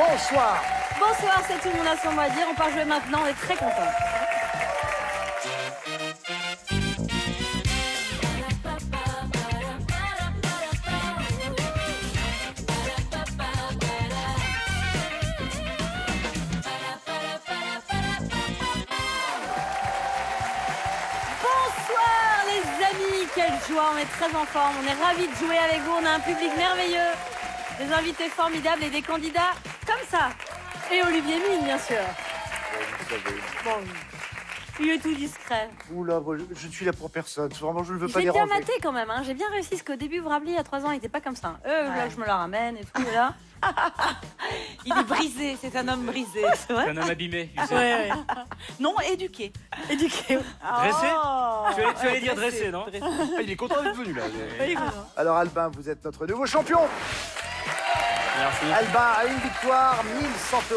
bonsoir. Bonsoir, c'est tout le monde a son mot à dire. On part jouer maintenant, on est très contents. Bonsoir les amis, quelle joie, on est très en forme, on est ravis de jouer avec vous, on a un public merveilleux, des invités formidables et des candidats comme ça. Et Olivier Mine, bien sûr. Bon, il est tout discret. Oula, je suis là pour personne. Vraiment, je ne veux pas J'ai bien déranger. maté quand même, hein. J'ai bien réussi, parce qu'au début, vous vous rappelez, il y a 3 ans, il n'était pas comme ça. Là, je me la ramène et tout, et là... Il est brisé, c'est un homme brisé. C'est vrai? C'est un homme abîmé, tu sais. Ouais. Non, éduqué. Éduqué. Dressé Oh. Tu allais dire dressé, non? Ah, il est content d'être venu là. Oui, Alors Albin, vous êtes notre nouveau champion. Merci. Albin a une victoire, 1100 €.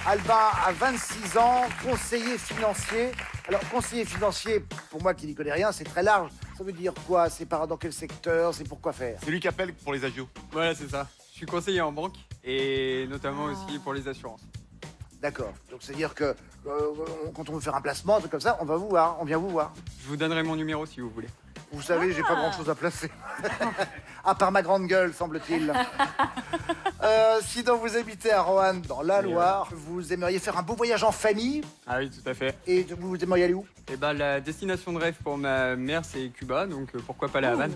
Albin a 26 ans, conseiller financier. Alors, conseiller financier, pour moi qui n'y connais rien, c'est très large. Ça veut dire quoi? C'est dans quel secteur? C'est pour quoi faire? C'est lui qui appelle pour les agios. Voilà, c'est ça. Je suis conseiller en banque et notamment aussi pour les assurances. D'accord. Donc, c'est-à-dire que quand on veut faire un placement, un truc comme ça, on va vous voir, on vient vous voir. Je vous donnerai mon numéro si vous voulez. Vous savez, j'ai pas grand-chose à placer. À part ma grande gueule, semble-t-il. Sinon, vous habitez à Roanne, dans la Loire. Vous aimeriez faire un beau voyage en famille. Ah oui, tout à fait. Et vous aimeriez aller où? Et ben la destination de rêve pour ma mère, c'est Cuba, donc pourquoi pas la Havane.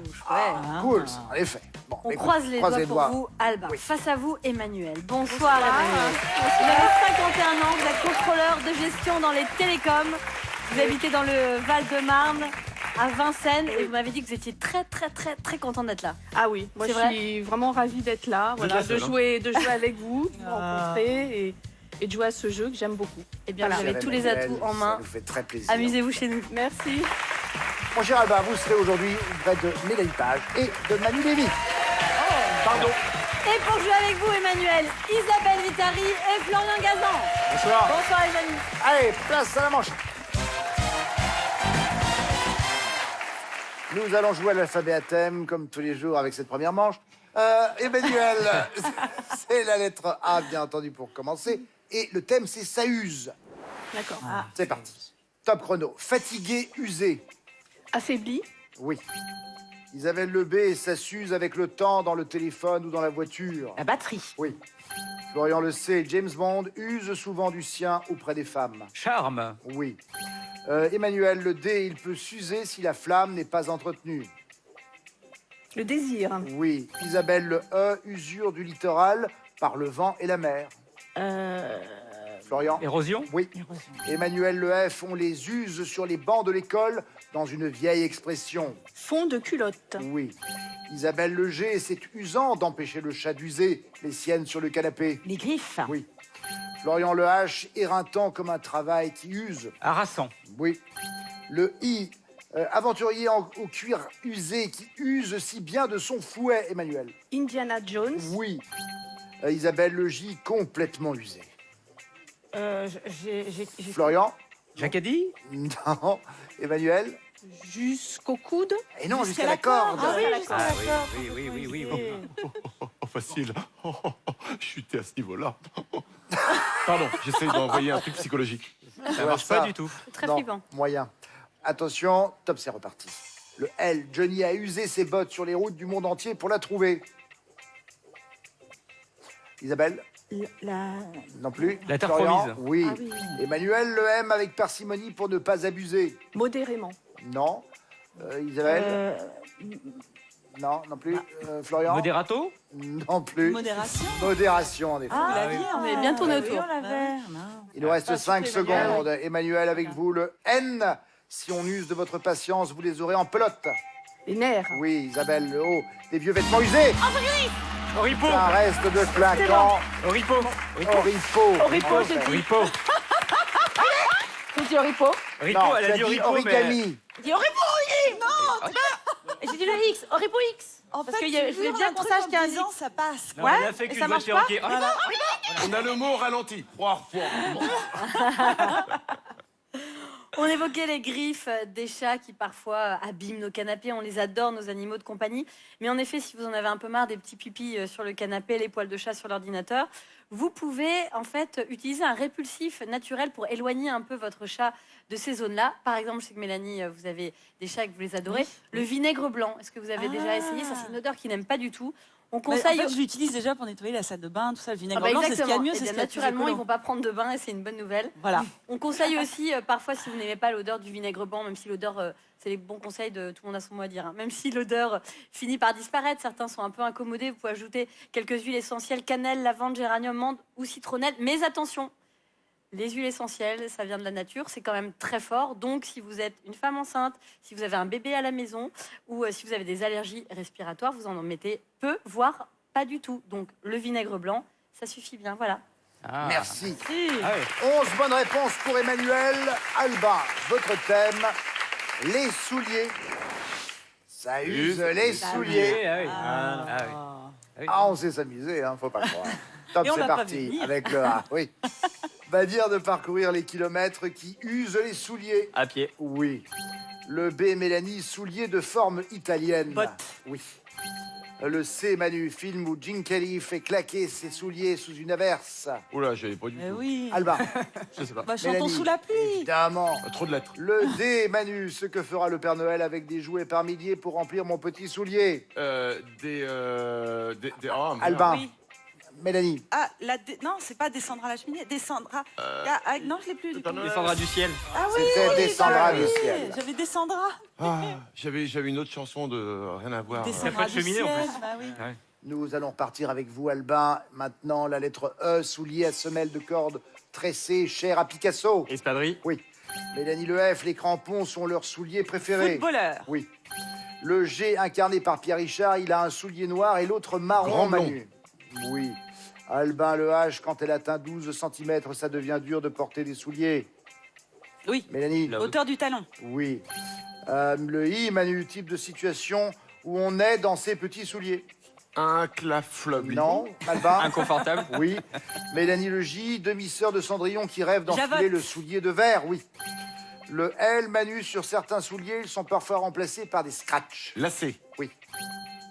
Cool, ça, en effet. Bon, On écoute, croise les doigts pour vous, Albin. Oui. Face à vous, Emmanuel. Bonsoir, Emmanuel. Vous avez 51 ans, vous êtes contrôleur de gestion dans les télécoms. Vous habitez dans le Val-de-Marne, à Vincennes, et vous m'avez dit que vous étiez très content d'être là. Ah oui, moi C'est je vrai suis vraiment ravie d'être là, voilà, de jouer avec vous, de vous rencontrer et de jouer à ce jeu que j'aime beaucoup. Eh bien, Voilà. vous avez tous les atouts en Ça main. nous fait très plaisir. Amusez-vous chez nous. Merci. Mon cher Albin, vous serez aujourd'hui près de Mélanie Page et de Manu Lévy. Pardon. Et pour jouer avec vous, Emmanuel, Isabelle Vitari et Florian Gazan. Bonsoir. Bonsoir, les amis. Allez, place à la manche. Nous allons jouer à l'alphabet à thème, comme tous les jours, avec cette première manche. Emmanuel, c'est la lettre A, bien entendu, pour commencer. Et le thème, c'est ça use. D'accord. C'est parti. Top chrono. Fatigué, usé. Affaibli, Oui. Isabelle Lebé, ça s'use avec le temps dans le téléphone ou dans la voiture. La batterie. Oui. Florian le sait, James Bond use souvent du sien auprès des femmes. Charme. Oui. Emmanuel le D, il peut s'user si la flamme n'est pas entretenue. le désir, Oui. Isabelle le E, usure du littoral par le vent et la mer. Florian? Érosion. Oui. Emmanuel le F, on les use sur les bancs de l'école dans une vieille expression. fond de culotte, Oui. Isabelle le G, c'est usant d'empêcher le chat d'user les siennes sur le canapé. Les griffes. Oui. Florian le H, éreintant comme un travail qui use. Harassant. Oui. Le I, aventurier au cuir usé qui use si bien de son fouet, Emmanuel. Indiana Jones, Oui. Isabelle le J, complètement usé. Florian? Jacadi. Non. Emmanuel? jusqu'au coude, Et non, jusqu'à la corde. Ah oui, jusqu'à la corde. Oui. Oh, facile. Je chutais à ce niveau-là. Pardon, j'essaye d'envoyer un truc psychologique. Ça marche pas du tout. Très Non, flippant. moyen. Attention, top, c'est reparti. Le L, Johnny a usé ses bottes sur les routes du monde entier pour la trouver. Isabelle? Non plus. La terre Florian? promise. Oui. Ah oui. Emmanuel le M avec parcimonie pour ne pas abuser. modérément, Non. Isabelle? Non, non plus. Florian? Moderato. Non plus. Modération. Modération, en effet. Ah, on est bien tourné autour. Il nous reste 5 secondes. Emmanuel, avec vous, le N. Si on use de votre patience, vous les aurez en pelote. les nerfs, Oui, Isabelle, le O. Des vieux vêtements usés. Oripo. Un reste de clinquant. Oripo. Oripo. j'ai dit. Oripo. j'ai dit Oripo, Oripo, Non, elle tu a as dit dit Oripo, mais... origami. Dis Oripo, oui. Non, et j'ai dit le X, Oripo X. En Parce fait, que je voulais bien qu'on sache qu'il y a un X. ça passe. Non, Ouais, elle a fait et qu'une ça voix marche Cherokee. pas On a le mot ralenti. On évoquait les griffes des chats qui parfois abîment nos canapés. On les adore, nos animaux de compagnie. Mais en effet, si vous en avez un peu marre des petits pipis sur le canapé, les poils de chat sur l'ordinateur, vous pouvez en fait utiliser un répulsif naturel pour éloigner un peu votre chat de ces zones-là. Par exemple, je sais que Mélanie, vous avez des chats que vous les adorez. Le vinaigre blanc, est-ce que vous avez déjà essayé? Ça, c'est une odeur qu'ils n'aiment pas du tout. On conseille... En fait, je l'utilise déjà pour nettoyer la salle de bain, tout ça. Le vinaigre blanc, c'est ce qu'il y a de mieux. C'est naturellement, ils ne vont pas prendre de bain et c'est une bonne nouvelle. Voilà. On conseille aussi, parfois, si vous n'aimez pas l'odeur du vinaigre blanc, même si l'odeur, c'est les bons conseils de tout le monde a son mot à dire. Hein. Même si l'odeur finit par disparaître, certains sont un peu incommodés. Vous pouvez ajouter quelques huiles essentielles, cannelle, lavande, géranium, menthe ou citronnelle. Mais attention, les huiles essentielles, ça vient de la nature, c'est quand même très fort. Donc, si vous êtes une femme enceinte, si vous avez un bébé à la maison ou si vous avez des allergies respiratoires, vous en mettez peu, voire pas du tout. Donc, le vinaigre blanc, ça suffit bien, voilà. Ah. Merci. Ah ouais. 11 bonnes réponses pour Emmanuel. Alba, votre thème, les souliers. Ça use les souliers. Ah oui. Ah oui. Ah, on sait s'amuser, hein, faut pas croire. Top, Et on c'est l'a pas parti. vu venir. Avec le A, oui. Va dire de parcourir les kilomètres qui usent les souliers. À pied. Oui. Le B, Mélanie, souliers de forme italienne. Bottes. Oui. Le C, Manu, film où Jim Kelly fait claquer ses souliers sous une averse. Oula, j'avais pas du tout. Oui. Alba, Je sais pas. Bah, chantons Mélanie, sous la pluie. évidemment. Trop de lettres. Le D, Manu, ce que fera le Père Noël avec des jouets par milliers pour remplir mon petit soulier. Oh, merde. Alba, Oui. Mélanie, Ah, non, c'est pas descendre à la cheminée. Descendre à... non, je l'ai plus. Du coup. Descendra du ciel. Ah oui, c'était Descendra bah du oui, ciel. J'avais Descendra. Ah, j'avais une autre chanson de rien à voir. Descendra pas de du cheminée, en ciel. plus. Bah oui. Nous allons partir avec vous, Albin. Maintenant, la lettre E, soulier à semelle de corde tressée, cher à Picasso. Espadrille. Oui. Mélanie, le F, les crampons sont leurs souliers préférés. Footballeur. Oui. Le G, incarné par Pierre Richard, il a un soulier noir et l'autre marron, Grand blond. Manu. Oui. Albin, le H, quand elle atteint 12 cm, ça devient dur de porter des souliers. Oui. Mélanie. Hauteur du talon. Oui. Le I, Manu, type de situation où on est dans ses petits souliers. Un claflobli. Non, Alba. Inconfortable. Oui. Mélanie, le J, demi-sœur de Cendrillon qui rêve d'enfiler Javotte. le soulier de verre. Oui. Le L, Manu, sur certains souliers, ils sont parfois remplacés par des scratchs. Lacé. Oui.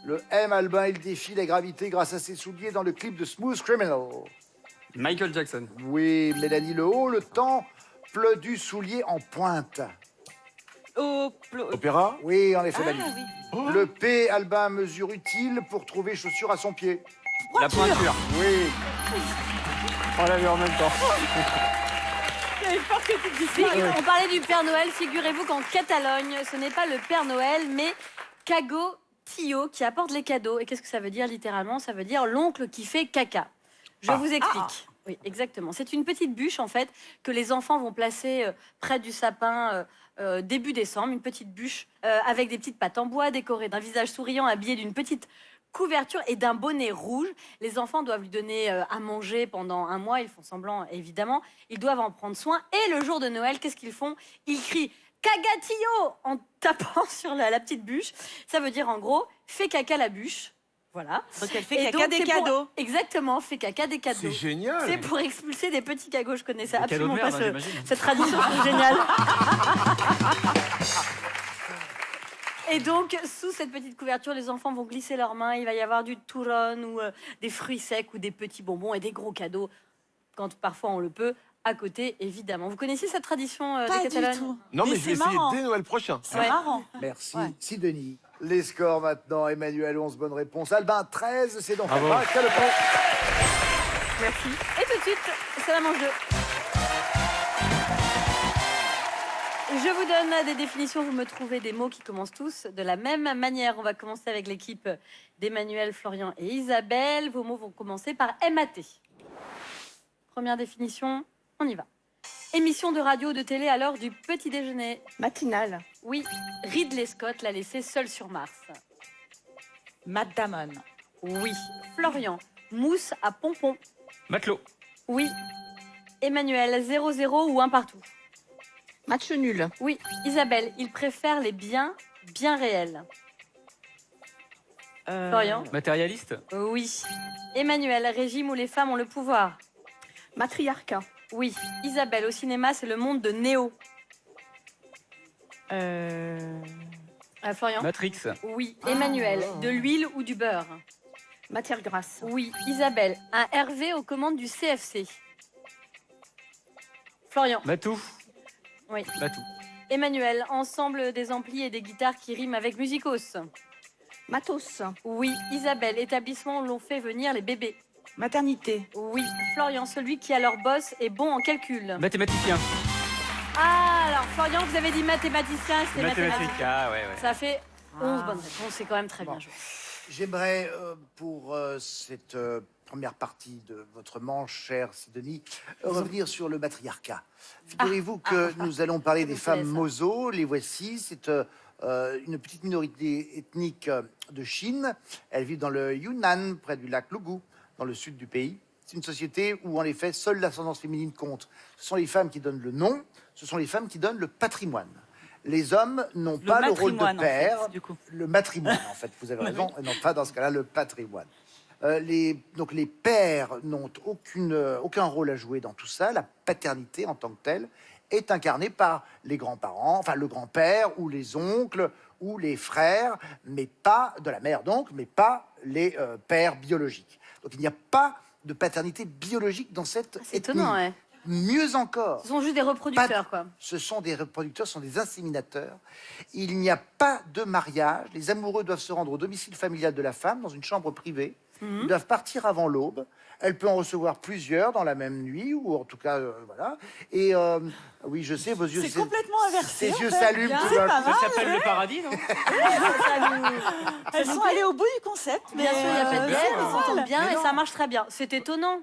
Le M, Albin, il défie la gravité grâce à ses souliers dans le clip de Smooth Criminal. Michael Jackson. Oui, Mélanie, le haut, le temple du soulier en pointe. Opéra. Oui, en effet, Ah Manu. oui. Le P, Albin, mesure utile pour trouver chaussures à son pied. La pointure. Oui. On l'a vu en même temps. On parlait du Père Noël. Figurez-vous qu'en Catalogne, ce n'est pas le Père Noël, mais Cago Tio qui apporte les cadeaux. Et qu'est-ce que ça veut dire littéralement? Ça veut dire l'oncle qui fait caca. Je vous explique. Oui, exactement. C'est une petite bûche, en fait, que les enfants vont placer près du sapin début décembre. Une petite bûche avec des petites pattes en bois décorées d'un visage souriant habillé d'une petite couverture et d'un bonnet rouge. Les enfants doivent lui donner à manger pendant un mois. Ils font semblant, évidemment. Ils doivent en prendre soin. Et le jour de Noël, qu'est-ce qu'ils font? Ils crient « Cagatillo » en tapant sur la petite bûche. Ça veut dire, en gros, « Fais caca la bûche ». Voilà. Donc elle fait Et caca donc, des c'est pour- cadeaux. Exactement, fait caca des cadeaux. C'est génial. C'est pour expulser des petits cagots. Je connaissais Des cadeaux de absolument merde, pas hein, j'imagine. cette tradition, c'est génial. Et donc, sous cette petite couverture, les enfants vont glisser leurs mains. Il va y avoir du touron ou des fruits secs ou des petits bonbons et des gros cadeaux, quand parfois on le peut, à côté, évidemment. Vous connaissez cette tradition Pas des du Catalans? tout. Non, mais je vais c'est essayer marrant. dès Noël prochain. C'est Ouais. marrant. Merci. Ouais. Sidonie. Les scores maintenant. Emmanuel, 11 bonnes réponses. Albin, 13. C'est donc Bravo. Albin qui a le point. Merci. Et tout de suite, c'est la manche 2. Je vous donne des définitions, vous me trouvez des mots qui commencent tous de la même manière. On va commencer avec l'équipe d'Emmanuel, Florian et Isabelle. Vos mots vont commencer par MAT. Première définition, on y va. Émission de radio ou de télé à l'heure du petit déjeuner. Matinale. Oui, Ridley Scott l'a laissé seul sur Mars. Matt Damon. Oui, Florian, mousse à pompons. Matelot. Oui, Emmanuel, 0-0 ou 1 partout. Match nul. Oui, Isabelle, il préfère les biens bien réels. Florian. Matérialiste. Oui. Emmanuel, régime où les femmes ont le pouvoir. Matriarcat. Oui. Isabelle, au cinéma, c'est le monde de Néo. Florian. Matrix. Oui. Emmanuel, de l'huile ou du beurre. Matière grasse. Oui. Isabelle, un Hervé aux commandes du CFC. Florian. Matou. Oui. Matou. Emmanuel, ensemble des amplis et des guitares qui riment avec musicos. Matos. Oui. Isabelle, établissement où l'on fait venir les bébés. Maternité. Oui. Florian, celui qui a leur boss est bon en calcul. Mathématicien. Ah, alors Florian, vous avez dit mathématicien, c'était mathématique. Ah, ouais, ouais. Ça fait 11 bonnes réponses, c'est quand même très bien joué. J'aimerais, pour cette première partie de votre manche, chère Sidonie, revenir sur le matriarcat. Figurez-vous que nous allons parler des femmes Mozo. Les voici. C'est une petite minorité ethnique de Chine. Elles vivent dans le Yunnan, près du lac Lugu, dans le sud du pays. C'est une société où, en effet, seule l'ascendance féminine compte. Ce sont les femmes qui donnent le nom, ce sont les femmes qui donnent le patrimoine. Les hommes n'ont pas le rôle de père. En fait, du coup. Le matrimoine, en fait, vous avez raison, et non pas dans ce cas-là le patrimoine. Donc les pères n'ont aucun rôle à jouer dans tout ça. La paternité en tant que telle est incarnée par les grands-parents, enfin le grand-père ou les oncles ou les frères, mais pas de la mère donc, mais pas les pères biologiques. Donc il n'y a pas de paternité biologique dans cette C'est ethnie. étonnant, ouais. Mieux encore, Ce sont juste des reproducteurs, quoi. ce sont des reproducteurs, ce sont des inséminateurs. Il n'y a pas de mariage. Les amoureux doivent se rendre au domicile familial de la femme, dans une chambre privée. Ils doivent partir avant l'aube. Elle peut en recevoir plusieurs dans la même nuit, ou en tout cas, voilà. Et oui, je sais, vos yeux... C'est complètement inversé. Ses yeux en fait. s'allument. C'est pas Ça mal. s'appelle le paradis, non? Elles sont allées au bout du concept. Bien sûr, il n'y a pas de c'est lèvres, pas ils s'entendent mal. bien Mais et non. ça marche très bien. C'est étonnant.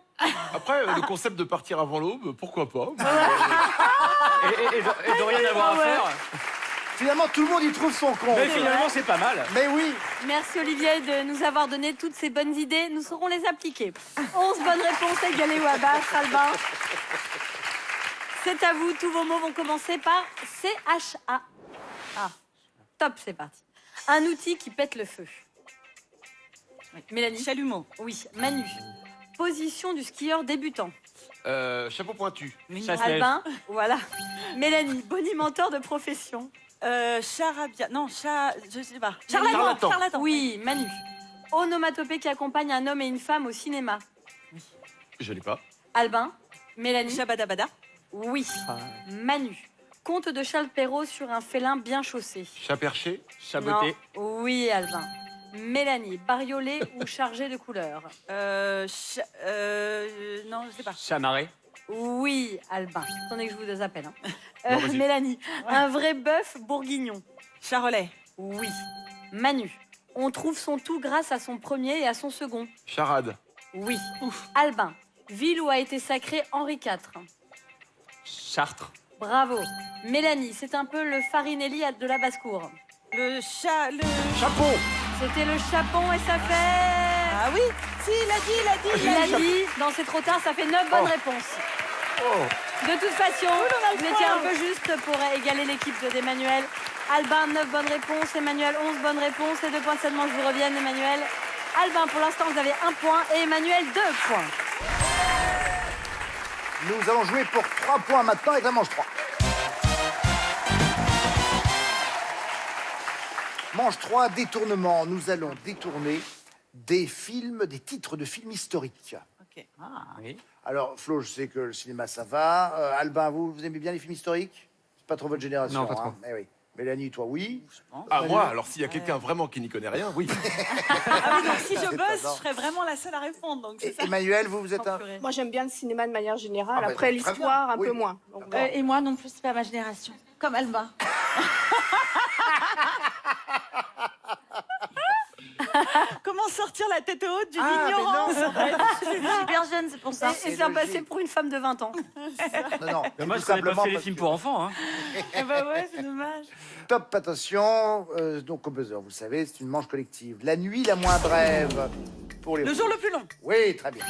Après, le concept de partir avant l'aube, pourquoi pas? Et de rien avoir à faire. Finalement, tout le monde y trouve son compte. Mais finalement, c'est pas mal. Mais oui. Merci Olivier de nous avoir donné toutes ces bonnes idées. Nous saurons les appliquer. 11 bonnes réponses égalées ou à battre, Albin. C'est à vous. Tous vos mots vont commencer par CHA. Ah, top, c'est parti. Un outil qui pète le feu. Mélanie. Chalumeau. Oui. Manu. Position du skieur débutant. Chapeau pointu. Chasse-neige. Albin. Voilà. Mélanie. Bonimenteur de profession. Charabia. Non, je sais pas. Charlatan. Charlatan. Oui. Manu. Onomatopée qui accompagne un homme et une femme au cinéma. Je l'ai pas. Albin. Mélanie. Shabadabada. Oui. Manu. Conte de Charles Perrault sur un félin bien chaussé. Chat perché. Chaboté. Non. Oui, Albin. Mélanie. Bariolé ou chargé de couleurs. Non, je sais pas. Chamarré. Oui, Albin. Attendez que je vous appelle. Hein. Non, vas-y. Mélanie. Un vrai bœuf bourguignon. Charolais. Oui. Manu. On trouve son tout grâce à son premier et à son second. Charade. Oui. Albin. Ville où a été sacré Henri IV. Chartres. Bravo. Mélanie, c'est un peu le Farinelli de la basse-cour. Le chat. Le. Chapeau. C'était le chapon et ça fait... Ah oui. Si, il a dit. Il a dit, non c'est trop tard, ça fait 9 bonnes réponses. De toute façon, vous étiez un peu juste pour égaler l'équipe d'Emmanuel. Albin, 9 bonnes réponses. Emmanuel, 11 bonnes réponses. Les 2 points seulement, je vous revienne, Emmanuel. Albin, pour l'instant, vous avez 1 point et Emmanuel, 2 points. Nous allons jouer pour 3 points maintenant avec la manche 3. Manche 3, détournement. Nous allons détourner des films, des titres de films historiques. Ok. Oui. Alors, Flo, je sais que le cinéma, ça va. Albin, vous aimez bien les films historiques? C'est pas trop votre génération. Non, pas trop. Hein. Eh oui. Mélanie, toi, oui. Ah, moi, alors s'il y a quelqu'un vraiment qui n'y connaît rien, oui. Ah oui, donc si je C'est bosse, étonnant. je serais vraiment la seule à répondre. Donc c'est Et ça. Emmanuel, vous êtes un... Purée. Moi, j'aime bien le cinéma de manière générale. Ah bah, Après, très bien. l'histoire, un Oui. peu moins. Donc, Et moi non plus, c'est pas ma génération. Comme Albin. Comment sortir la tête haute d'une Ah, mais ignorance non. en fait. Je suis hyper jeune, c'est pour ça. Et c'est c'est passé logique. pour une femme de 20 ans. Non, non. Mais moi, tout je connais pas simplement fait les parce films que- pour enfants. Hein. Eh ben ouais, c'est dommage. Top, attention. Donc, au buzzer, vous le savez, c'est une manche collective. La nuit la moins brève pour les... Le jour le plus long. Oui, très bien.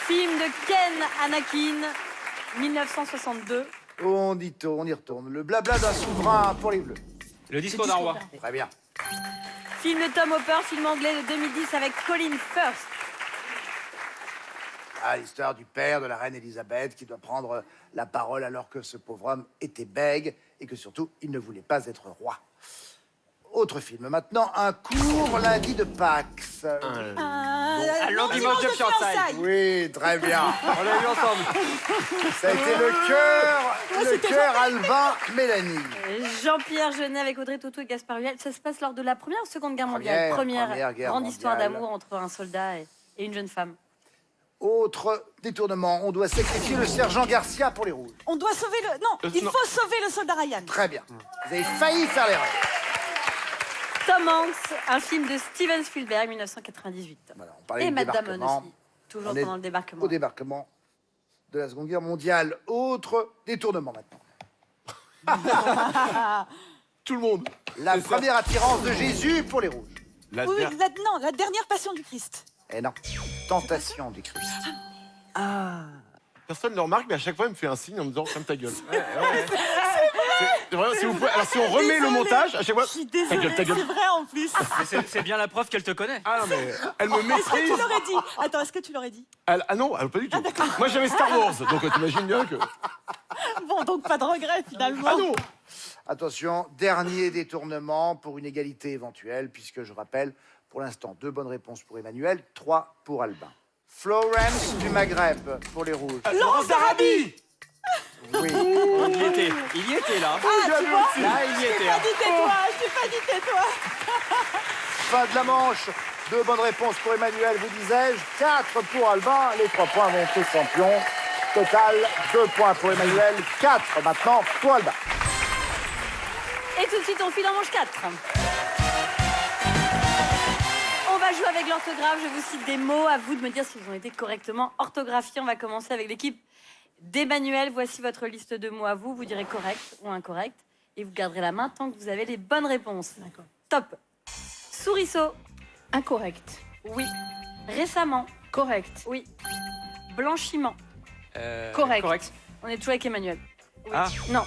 Film de Ken Anakin, 1962. On y retourne. Le blabla d'un souverain pour les bleus. Le discours d'un roi. Très bien. Film de Tom Hopper, film anglais de 2010 avec Colin Firth. Ah, l'histoire du père de la reine Elisabeth qui doit prendre la parole alors que ce pauvre homme était bègue et que surtout, il ne voulait pas être roi. autre film. Maintenant, un court lundi de Pâques. long dimanche de fiançailles. Oui, très bien. On l'a vu ensemble. Ça a été le cœur Albin Mélanie. Jean-Pierre Jeunet avec Audrey Tautou et Gaspard Huliel. Ça se passe lors de la Première ou Seconde Guerre mondiale? Première guerre grande mondiale. histoire d'amour entre un soldat et une jeune femme. Autre détournement, on doit sacrifier le sergent Garcia pour les rouges. On doit sauver le... Non, il faut sauver le soldat Ryan. Très bien. Vous avez failli faire l'erreur. Tom Hanks, un film de Steven Spielberg, 1998. Voilà, on parlait Et du Matt Damon débarquement. aussi, toujours On est pendant le débarquement. Au débarquement de la Seconde Guerre mondiale. Autre détournement maintenant. Tout le monde. La première attirance de Jésus pour les rouges. La Oui, der- la dernière passion du Christ. Eh non, tentation du Christ. Personne ne le remarque, mais à chaque fois, il me fait un signe en me disant ferme ta gueule. C'est vrai, si vous pouvez. Alors, si on remet le montage, à chaque fois. Je suis Ta désolée, gueule, ta gueule. c'est vrai en plus. C'est bien la preuve qu'elle te connaît. Ah non, mais elle me Est-ce que maîtrise. tu l'aurais dit? Attends, est-ce que tu l'aurais dit? Ah non, pas du tout. Moi, j'avais Star Wars, donc t'imagines bien que. Bon, donc pas de regret finalement. Ah non. Attention, dernier détournement pour une égalité éventuelle, puisque je rappelle, pour l'instant, 2 bonnes réponses pour Emmanuel, 3 pour Albin. Florence du Maghreb pour les rouges. Laurence Arabi. Oui. Il y était là. Là, Là, il y était. Pas dit tais-toi, je t'ai pas dit tais-toi. Fin de la manche. 2 bonnes réponses pour Emmanuel, vous disais-je. 4 pour Albin. Les 3 points vont aux champions. Total, 2 points pour Emmanuel. 4 maintenant pour Albin. Et tout de suite, on file en manche 4. On va jouer avec l'orthographe. Je vous cite des mots. À vous de me dire s'ils ont été correctement orthographiés. On va commencer avec l'équipe d'Emmanuel. Voici votre liste de mots à vous. Vous direz correct ou incorrect. Et vous garderez la main tant que vous avez les bonnes réponses. D'accord. Top. Souriceau. Incorrect. Oui. Récemment. Correct. Oui. Blanchiment. Correct. On est toujours avec Emmanuel. Oui. Ah. Non.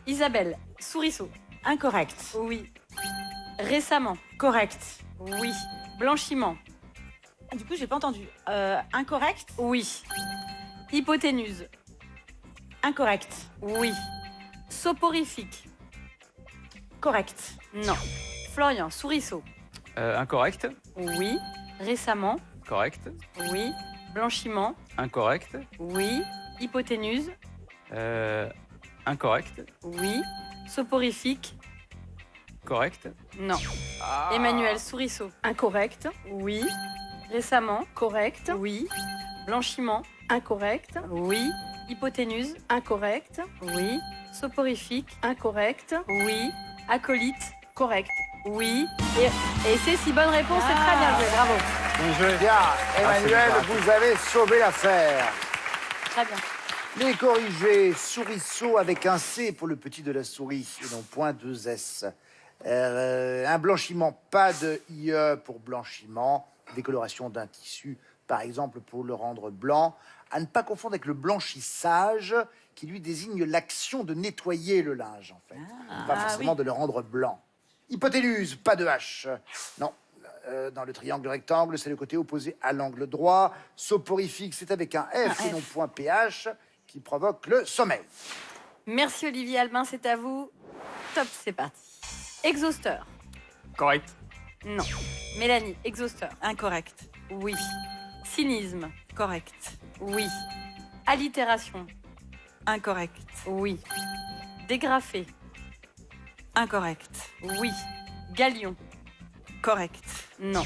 Isabelle. Souriceau. Incorrect. Oui. Récemment. Correct. Oui. Blanchiment. Du coup, j'ai pas entendu. Incorrect. Oui. Hypoténuse. Incorrect. Oui. Soporifique. Correct. Non. Florian. Souriceau. Incorrect. Oui. Récemment. Correct. Oui. Blanchiment. Incorrect. Oui. Hypoténuse. Incorrect. Oui. Soporifique. Correct. Non. Emmanuel. Souriceau. Incorrect. Oui. Récemment. Correct. Oui. Blanchiment. Incorrect. Oui. Hypoténuse. Incorrect. Oui. Soporifique. Incorrect. Oui. Acolyte. Correct. Oui. Et c'est 6 bonnes réponses. C'est très bien joué. Bravo. Bien joué. Bien, Emmanuel, c'est vous avez sauvé l'affaire. Très bien. Les corrigés, souriceau avec un C pour le petit de la souris et non point 2 S. Un blanchiment, pas de IE pour blanchiment. Décoloration d'un tissu, par exemple, pour le rendre blanc. À ne pas confondre avec le blanchissage, qui lui désigne l'action de nettoyer le linge, en fait. Pas forcément de le rendre blanc. Hypoténuse, pas de H. Non. Dans le triangle rectangle, c'est le côté opposé à l'angle droit. Soporifique, c'est avec un F et non point PH, qui provoque le sommeil. Merci Olivier Albin, c'est à vous. Top, c'est parti. Exhausteur. Correct. Non. Mélanie, exhausteur. Incorrect. Oui. Cynisme. Correct. Oui. Allitération. Incorrect. Oui. Dégrafé. Incorrect. Oui. Galion. Correct. Non.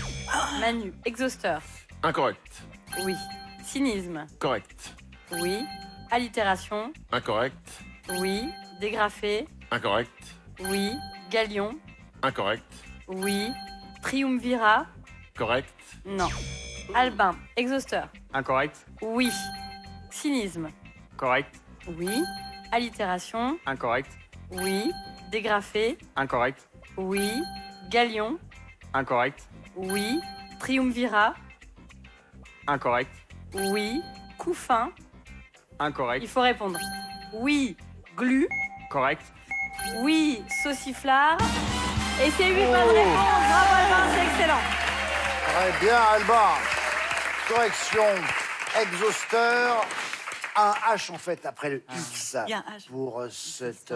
Manu, exhausteur. Incorrect. Oui. Cynisme. Correct. Oui. Allitération. Incorrect. Oui. Dégrafé. Incorrect. Oui. Galion. Incorrect. Oui. Triumvirat. Correct. Non. Albin, exhausteur. Incorrect. Oui. Cynisme. Correct. Oui. Allitération. Incorrect. Oui. Dégrafé. Incorrect. Oui. Galion. Incorrect. Oui. Triumvirat. Incorrect. Oui. Couffin. Incorrect. Il faut répondre. Oui. Glu. Correct. Oui. Sauciflard. Et c'est 8 bonnes réponses. Bravo Albin, c'est excellent. Très bien, Alba. Correction, exhausteur. un H en fait après le X Il y a un H. pour cette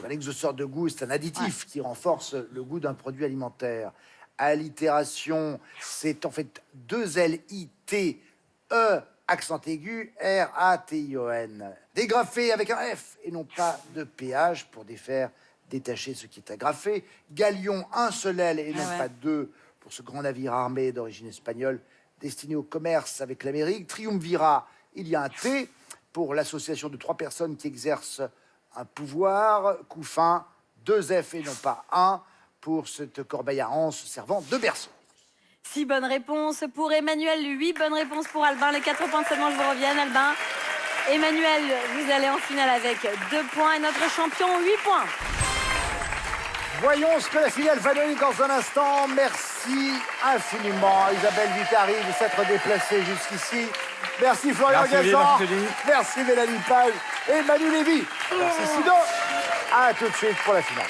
exhausteur de goût. C'est un additif Ouais. qui renforce le goût d'un produit alimentaire. Allitération, c'est en fait 2 L-I-T-E, accent aigu, R-A-T-I-O-N. Dégrafé avec un F et non pas de PH pour détacher ce qui est agrafé. Galion, un seul L et non ouais. pas deux pour ce grand navire armé d'origine espagnole destiné au commerce avec l'Amérique. Triumvirat, il y a un T pour l'association de 3 personnes qui exercent un pouvoir. Couffin, 2 F et non pas 1 pour cette corbeille à anse servant de berceau. 6 bonnes réponses pour Emmanuel, 8 bonnes réponses pour Albin. Les 4 points seulement, je vous reviens, Albin. Emmanuel, vous allez en finale avec 2 points et notre champion, 8 points. Voyons ce que la finale va donner dans un instant. Merci infiniment Isabelle Vicari de s'être déplacée jusqu'ici. Merci Florian Gazan. Merci Mélanie Page et Manu Lévy. Merci Sido. À tout de suite pour la finale.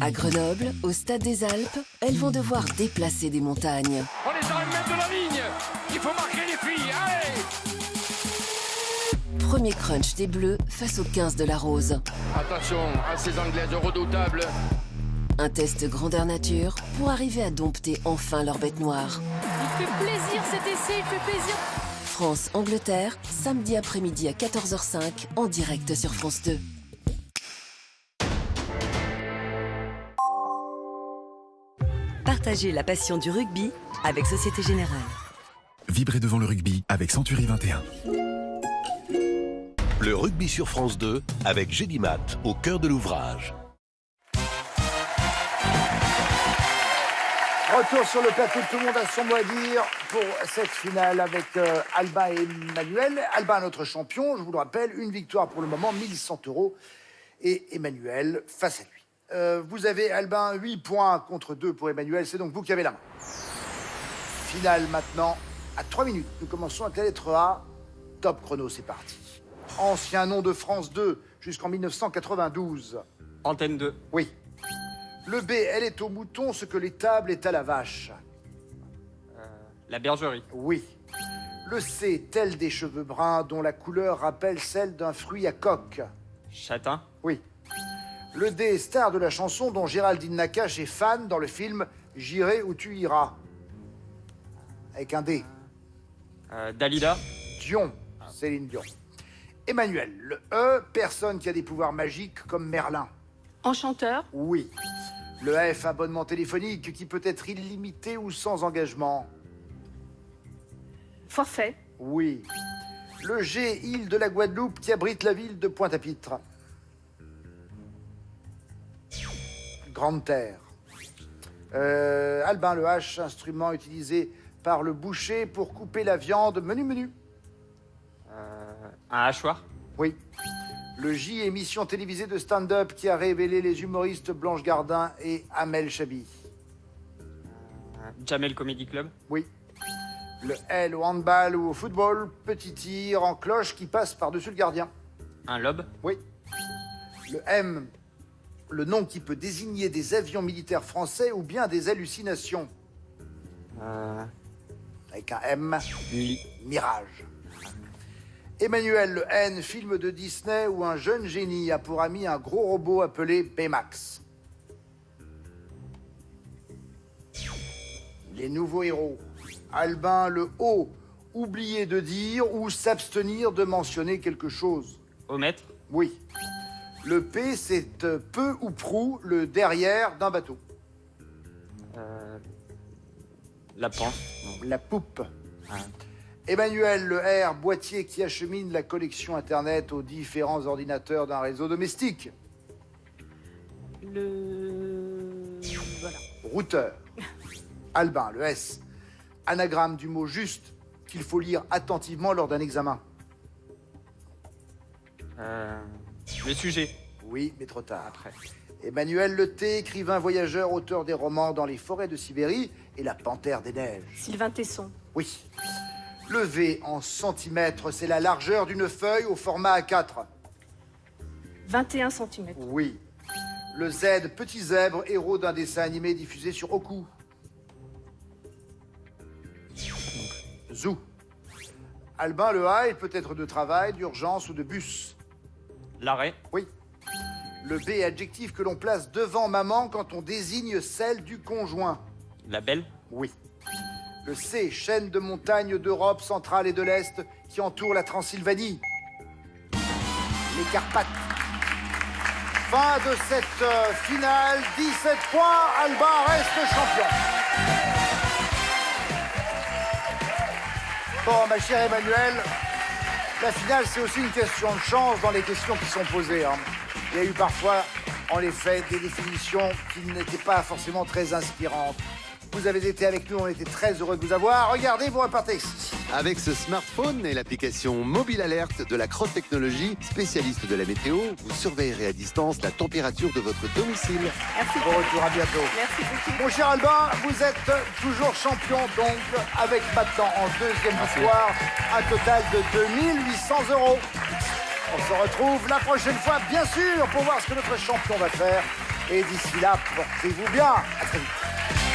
À Grenoble, au Stade des Alpes, elles vont devoir déplacer des montagnes. On est dans le même de la ligne. Il faut marquer les filles. Allez! Premier crunch des Bleus face aux 15 de la Rose. Attention à ces Anglaises redoutables. Un test grandeur nature pour arriver à dompter enfin leur bête noire. Il fait plaisir cet essai, il fait plaisir. France-Angleterre, samedi après-midi à 14h05, en direct sur France 2. Partagez la passion du rugby avec Société Générale. Vibrez devant le rugby avec Century 21. Le rugby sur France 2 avec Gédimat, au cœur de l'ouvrage. Retour sur le plateau, tout le monde a son mot à dire pour cette finale avec Albin et Emmanuel. Albin, notre champion, je vous le rappelle, une victoire pour le moment, 1100 €. Et Emmanuel face à lui. Vous avez, Albin, 8 points contre 2 pour Emmanuel. C'est donc vous qui avez la main. Finale maintenant, à 3 minutes. Nous commençons avec la lettre A. Top chrono, c'est parti. Ancien nom de France 2 jusqu'en 1992. Antenne 2. Oui. Le B, elle est au mouton ce que l'étable est à la vache. La bergerie. Oui. Le C, tel des cheveux bruns dont la couleur rappelle celle d'un fruit à coque. Châtain. Oui. Le D, star de la chanson dont Géraldine Nakache est fan dans le film J'irai où tu iras. Avec un D. Dalida. Dion. Céline Dion. Emmanuel. Le E, personne qui a des pouvoirs magiques comme Merlin. Enchanteur. Oui. Le F, abonnement téléphonique qui peut être illimité ou sans engagement. Forfait. Oui. Le G, île de la Guadeloupe qui abrite la ville de Pointe-à-Pitre. Grande Terre. Albin, le H, instrument utilisé par le boucher pour couper la viande. Menu. Un hachoir. Oui. Le J, émission télévisée de stand-up qui a révélé les humoristes Blanche Gardin et Amel Chabi. Jamel Comedy Club. Oui. Le L, au handball ou au football, petit tir en cloche qui passe par-dessus le gardien. Un lobe. Oui. Le M, le nom qui peut désigner des avions militaires français ou bien des hallucinations. Avec un M. Mirage. Emmanuel, le N, film de Disney où un jeune génie a pour ami un gros robot appelé Baymax. Les nouveaux héros. Albin, le O, oublier de dire ou s'abstenir de mentionner quelque chose. Omettre. Oui. Le P, c'est peu ou prou le derrière d'un bateau. La panse. La poupe. Emmanuel, le R, boîtier qui achemine la connexion Internet aux différents ordinateurs d'un réseau domestique. Voilà. Routeur. Albin, le S, anagramme du mot juste qu'il faut lire attentivement lors d'un examen. Le sujet. Oui, mais trop tard. Après. Emmanuel Le T, écrivain voyageur, auteur des romans Dans les forêts de Sibérie et La panthère des neiges. Sylvain Tesson. Oui. Le V en centimètres, c'est la largeur d'une feuille au format A4. 21 cm. Oui. Le Z, petit zèbre, héros d'un dessin animé diffusé sur Oku. Zoo. Albin, le A, il peut être de travail, d'urgence ou de bus. L'arrêt. Oui. Le B, adjectif que l'on place devant maman quand on désigne celle du conjoint. La belle. Oui. Le C, chaîne de montagnes d'Europe centrale et de l'Est qui entoure la Transylvanie. Les Carpates. Fin de cette finale, 17 points, Albin reste champion. Bon, ma chère Emmanuelle, la finale, c'est aussi une question de chance dans les questions qui sont posées. Hein. Il y a eu parfois, en effet, des définitions qui n'étaient pas forcément très inspirantes. Vous avez été avec nous, on était très heureux de vous avoir. Regardez, vous repartez ici. Avec ce smartphone et l'application Mobile Alert de la Cross Technologie, spécialiste de la météo, vous surveillerez à distance la température de votre domicile. Merci. Bon retour, à bientôt. Merci beaucoup. Mon cher Albin, vous êtes toujours champion, donc, avec maintenant en deuxième victoire, un total de 2800 €. On se retrouve la prochaine fois, bien sûr, pour voir ce que notre champion va faire. Et d'ici là, portez-vous bien. À très vite.